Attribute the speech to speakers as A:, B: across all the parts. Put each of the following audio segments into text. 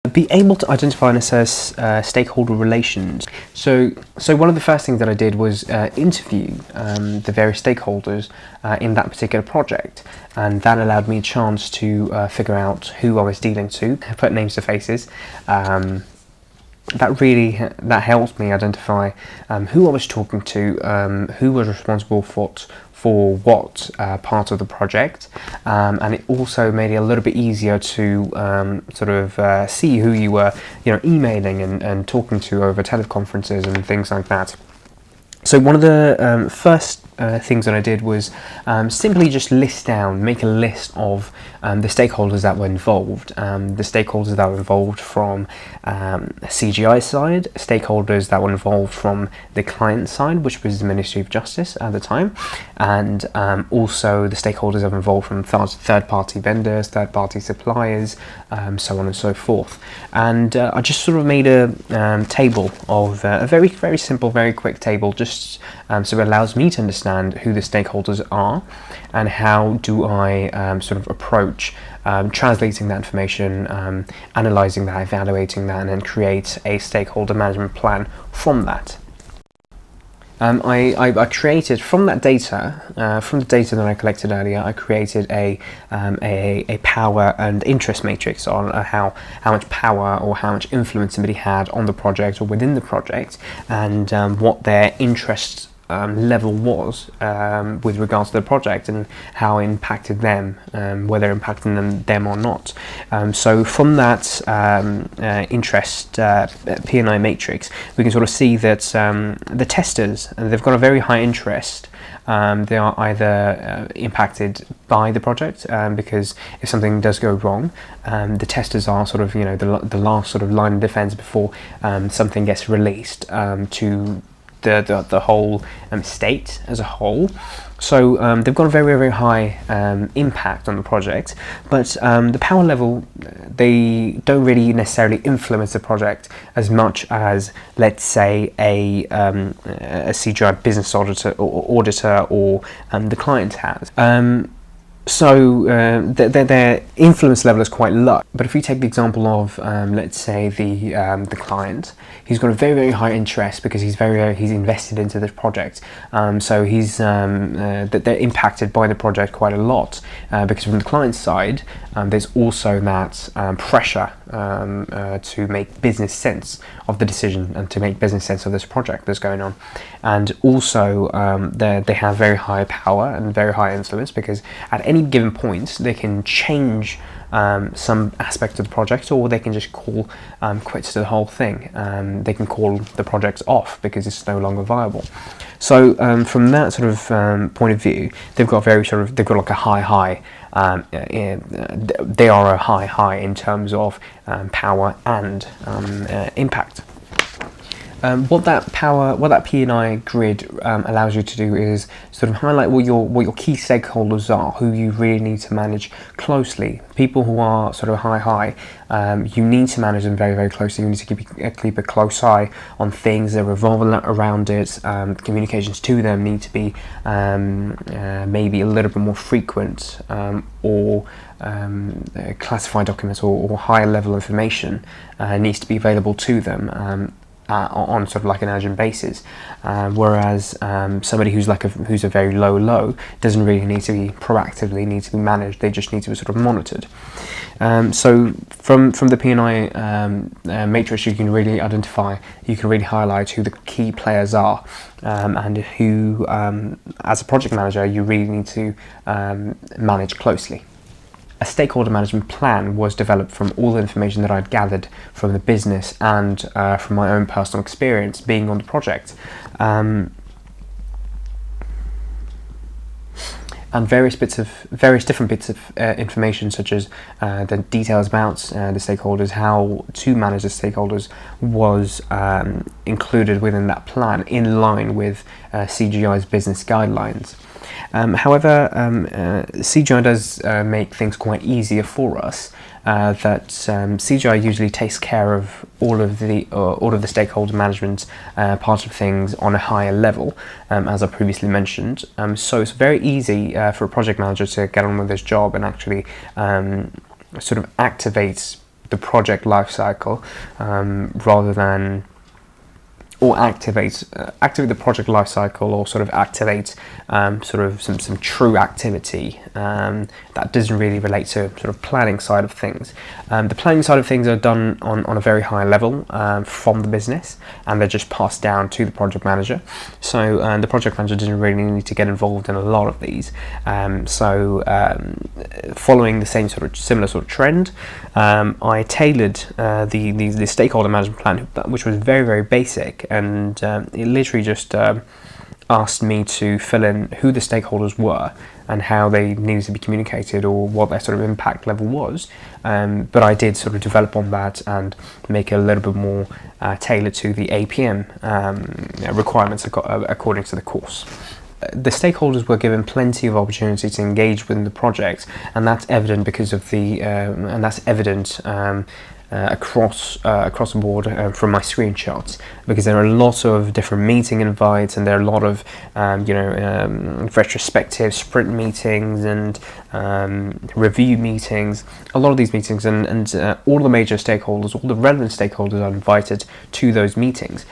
A: Be able to identify and assess stakeholder relations. So one of the first things that I did was interview the various stakeholders in that particular project, and that allowed me a chance to figure out who I was dealing to, put names to faces. That helped me identify who I was talking to, who was responsible for what part of the project, and it also made it a little bit easier to see who you were, emailing and talking to over teleconferences and things like that. So one of the first things that I did was simply just make a list of the stakeholders that were involved. The stakeholders that were involved from CGI side, stakeholders that were involved from the client side, which was the Ministry of Justice at the time, and also the stakeholders that were involved from third-party vendors, third-party suppliers, so on and so forth. And I just sort of made a table of a very, very simple, very quick table, just so it allows me to understand who the stakeholders are and how do I sort of approach translating that information, analysing that, evaluating that, and then create a stakeholder management plan from that. I created from that data, from the data that I collected earlier, I created a power and interest matrix on how much power or how much influence somebody had on the project or within the project, and what their interest level was with regards to the project and how it impacted them, whether impacting them or not. So from that interest P&I matrix, we can sort of see that the testers, they've got a very high interest. They are either impacted by the project, because if something does go wrong, the testers are sort of the last sort of line of defense before something gets released to the whole state as a whole. So they've got a very, very high impact on the project, but the power level, they don't really necessarily influence the project as much as, let's say, a CGI business auditor or the client has. So their influence level is quite low. But if we take the example of, let's say, the client, he's got a very, very high interest because he's invested into this project. So they're impacted by the project quite a lot, because from the client side, there's also that pressure to make business sense of the decision and to make business sense of this project that's going on. And also they have very high power and very high influence, because at any given point they can change some aspect of the project, or they can just call quits to the whole thing. They can call the project off because it's no longer viable. So from that sort of point of view, they've got like a high. They are a high in terms of power and impact. What that P&I grid allows you to do is sort of highlight what your key stakeholders are, who you really need to manage closely. People who are sort of high, you need to manage them very, very closely. You need to keep a close eye on things that revolve around it. Communications to them need to be maybe a little bit more frequent, or classified documents or higher level information needs to be available to them. On sort of like an urgent basis, whereas somebody who's a very low doesn't really need to be proactively managed. They just need to be sort of monitored. So from the P&I matrix, you can really highlight who the key players are, and who, as a project manager, you really need to manage closely. A stakeholder management plan was developed from all the information that I'd gathered from the business and from my own personal experience being on the project. And various different bits of information, such as the details about the stakeholders, how to manage the stakeholders, was included within that plan in line with CGI's business guidelines. However, CGI does make things quite easier for us. That CGI usually takes care of all of the stakeholder management part of things on a higher level, as I previously mentioned. So it's very easy for a project manager to get on with this job and actually sort of activate the project lifecycle, rather than, or activate the project lifecycle, or sort of activate sort of some true activity that doesn't really relate to sort of planning side of things. The planning side of things are done on a very high level from the business, and they're just passed down to the project manager. So the project manager doesn't really need to get involved in a lot of these. Following the similar sort of trend, I tailored the stakeholder management plan, which was very, very basic, and it literally just asked me to fill in who the stakeholders were and how they needed to be communicated, or what their sort of impact level was. But I did sort of develop on that and make it a little bit more tailored to the APM requirements according to the course. The stakeholders were given plenty of opportunity to engage within the project, and that's evident because of the across the board from my screenshots, because there are a lot of different meeting invites, and there are a lot of retrospective sprint meetings and review meetings. A lot of these meetings, and all the major stakeholders, all the relevant stakeholders are invited to those meetings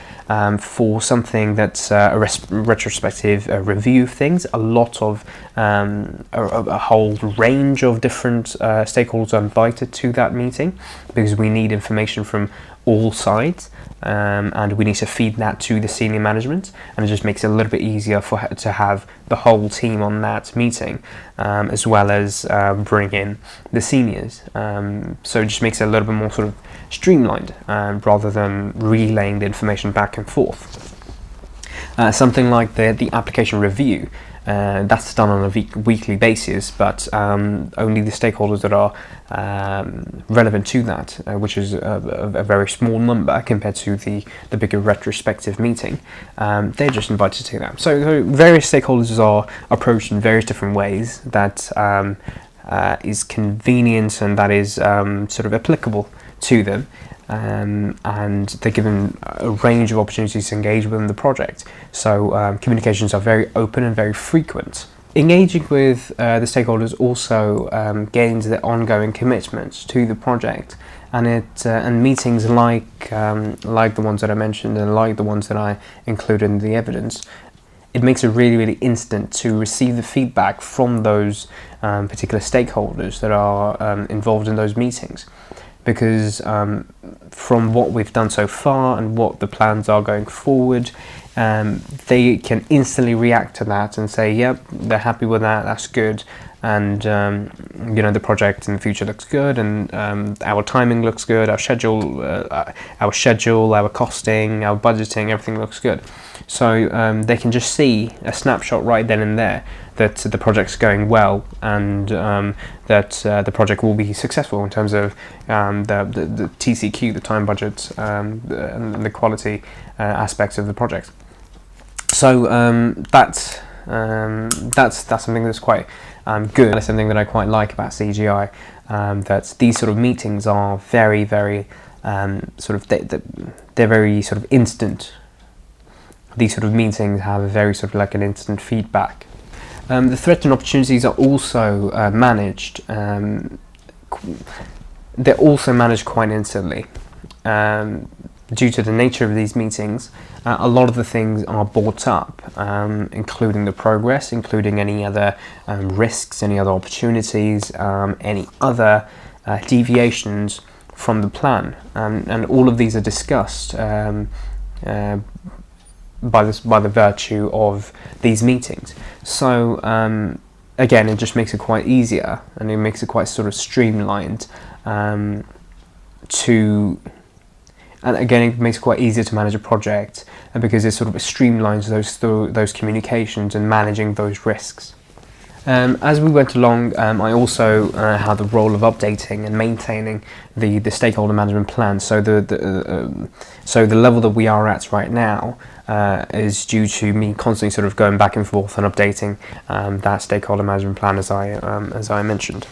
A: for something that's a retrospective review of things. A lot of a whole range of different stakeholders are invited to that meeting, because we need information from all sides, and we need to feed that to the senior management, and it just makes it a little bit easier to have the whole team on that meeting, as well as bring in the seniors. So it just makes it a little bit more sort of streamlined, rather than relaying the information back and forth. Something like the application review, that's done on a weekly basis, but only the stakeholders that are relevant to that, which is a very small number compared to the bigger retrospective meeting, they're just invited to that. So various stakeholders are approached in various different ways that is convenient, and that is sort of applicable to them. And they're given a range of opportunities to engage within the project. So communications are very open and very frequent. Engaging with the stakeholders also gains their ongoing commitment to the project, and meetings like the ones that I mentioned, and like the ones that I included in the evidence, it makes it really, really instant to receive the feedback from those particular stakeholders that are involved in those meetings. Because from what we've done so far and what the plans are going forward, they can instantly react to that and say, yep, they're happy with that, that's good, and the project in the future looks good, and our timing looks good, our schedule, our costing, our budgeting, everything looks good. So they can just see a snapshot right then and there that the project's going well, and that the project will be successful in terms of the TCQ, the time budget, and the quality aspects of the project. So that's something that's quite good. That's something that I quite like about CGI. That these sort of meetings are very, very they're very sort of instant. These sort of meetings have a very sort of like an instant feedback. The threats and opportunities are also managed. They're also managed quite instantly. Due to the nature of these meetings, a lot of the things are brought up, including the progress, including any other risks, any other opportunities, any other deviations from the plan, and all of these are discussed by the virtue of these meetings. So again, it just makes it quite easier, and it makes it quite sort of streamlined and again, it makes it quite easier to manage a project, because it sort of streamlines those communications and managing those risks. As we went along, I also had the role of updating and maintaining the stakeholder management plan. So the level that we are at right now is due to me constantly sort of going back and forth and updating that stakeholder management plan, as I mentioned.